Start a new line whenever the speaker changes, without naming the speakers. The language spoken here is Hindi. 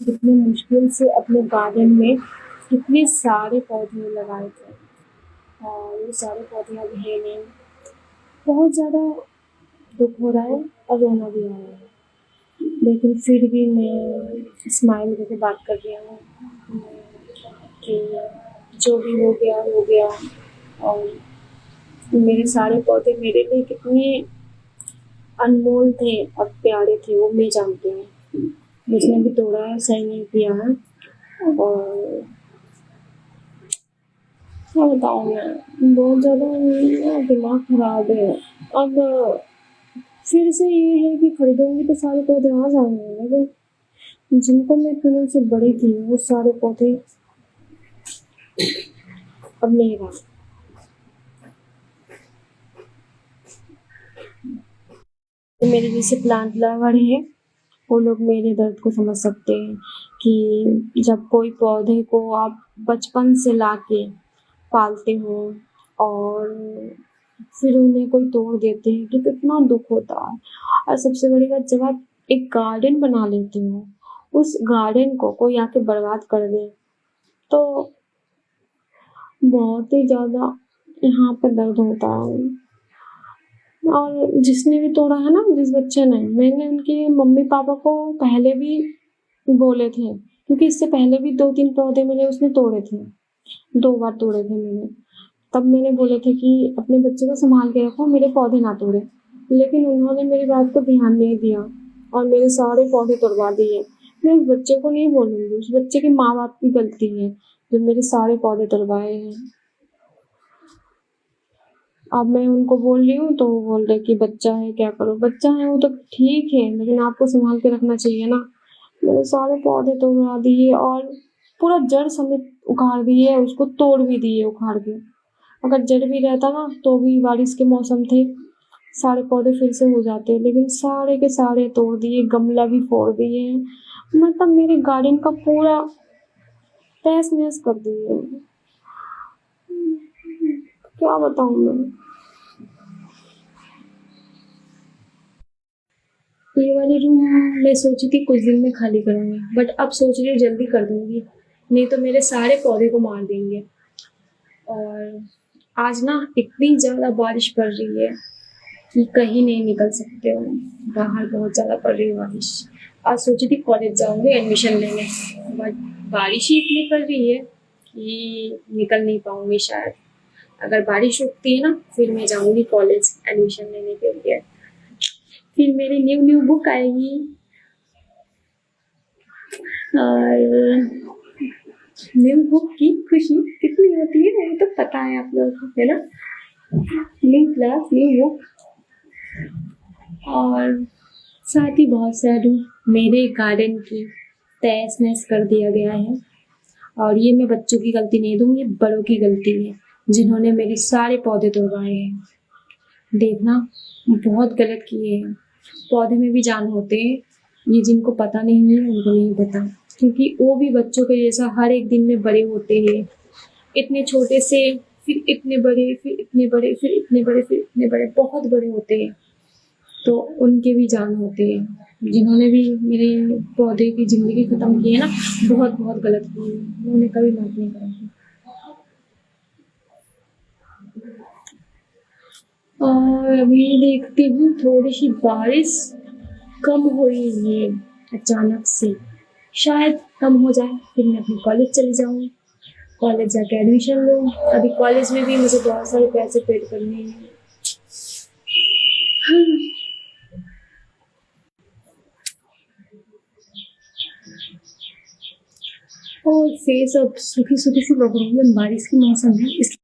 कितनी मुश्किल से अपने गार्डन में कितने सारे पौधे लगाए थे और वो सारे पौधे अब है नहीं। बहुत ज़्यादा दुख हो रहा है और रोना भी आ रहा है, लेकिन फिर भी मैं स्माइल करके बात कर रही हूँ कि जो भी हो गया। और मेरे सारे पौधे मेरे लिए कितने अनमोल थे और प्यारे थे वो मैं जानती हूँ। जिसने भी तोड़ा है सही नहीं किया है। और क्या बताऊँ मैं, बहुत ज़्यादा मेरा दिमाग खराब है। अब फिर से ये है कि खरीदूंगी तो सारे पौधे आ जाएंगे, लेकिन जिनको मैं इतने से बड़ी थी वो सारे पौधे अब नहीं रहा। तो मेरे जैसे प्लांट लवर है वो लोग मेरे दर्द को समझ सकते हैं कि जब कोई पौधे को आप बचपन से लाके पालते हो और फिर उन्हें कोई तोड़ देते हैं तो कितना दुख होता है। और सबसे बड़ी बात, जब आप एक गार्डन बना लेते हो, उस गार्डन को कोई आके बर्बाद कर दे तो बहुत ही ज़्यादा यहाँ पे दर्द होता है। और जिसने भी तोड़ा है ना, जिस बच्चे ने, मैंने उनके मम्मी पापा को पहले भी बोले थे, क्योंकि इससे पहले भी 2-3 पौधे मैंने उसने तोड़े थे, 2 बार तोड़े थे मैंने। तब मैंने बोले थे कि अपने बच्चे को संभाल के रखो, मेरे पौधे ना तोड़े। लेकिन उन्होंने मेरी बात को ध्यान नहीं दिया और मेरे सारे पौधे तोड़वा दिए। मैं उस बच्चे को नहीं बोलूँगी, उस बच्चे के माँ-बाप की गलती है जो मेरे सारे पौधे तोड़वाए हैं। अब मैं उनको बोल रही हूँ तो वो बोल रहे कि बच्चा है क्या करो। बच्चा है वो तो ठीक है, लेकिन आपको संभाल के रखना चाहिए ना। मेरे सारे पौधे तोड़वा दिए और पूरा जड़ समेत उखाड़ दिए, उसको तोड़ भी दिए उखाड़ के। अगर जड़ भी रहता ना तो भी बारिश के मौसम थे, सारे पौधे फिर से हो जाते, लेकिन सारे के सारे तोड़ दिए, गमला भी फोड़ दिए। मतलब मेरे गार्डन का पूरा तहस नहस कर दिए। क्या बताऊँ मैं। ये वाली रूम मैं सोची थी कुछ दिन में खाली करूंगी, बट अब सोच रही हूँ जल्दी कर दूंगी, नहीं तो मेरे सारे पौधे को मार देंगे। और आज ना इतनी ज़्यादा बारिश पड़ रही है कि कहीं नहीं निकल सकते हो, बाहर बहुत ज़्यादा पड़ रही है बारिश। आज सोची थी कॉलेज जाऊंगी एडमिशन लेने, बट बारिश ही इतनी पड़ रही है कि निकल नहीं पाऊंगी शायद। अगर बारिश रुकती है ना फिर मैं जाऊंगी कॉलेज एडमिशन लेने के लिए। फिर मेरी न्यू न्यू बुक आएगी और न्यू बुक की खुशी कितनी होती है वो तो पता है आप लोगों को, है ना। New class new book. और साथ ही बहुत सैड हूँ, मेरे गार्डन की तहस नहस कर दिया गया है। और ये मैं बच्चों की गलती नहीं दूंगी, बड़ों की गलती है जिन्होंने मेरे सारे पौधे तोड़वाए हैं। देखना, बहुत गलत किए हैं। पौधे में भी जान होते हैं, ये जिनको पता नहीं है उनको नहीं पता, क्योंकि वो भी बच्चों के जैसा हर एक दिन में बड़े होते हैं। इतने छोटे से फिर इतने बड़े, फिर इतने बड़े, फिर इतने बड़े, फिर इतने बड़े, बहुत बड़े होते हैं। तो उनके भी जान होते हैं। जिन्होंने भी मेरे पौधे की ज़िंदगी ख़त्म की है ना, बहुत बहुत गलत की है, उन्होंने कभी माफ़ नहीं करा। और अभी देखती हूँ थोड़ी सी बारिश कम हुई है अचानक से, शायद कम हो जाए फिर मैं अपने कॉलेज चली जाऊँ, कॉलेज जाके एडमिशन लूँ। अभी कॉलेज में भी मुझे बहुत सारे पैसे पेड करने हैं। और फेस अब सूखी सूखी सी लग रही है, बारिश की मौसम है इसलिए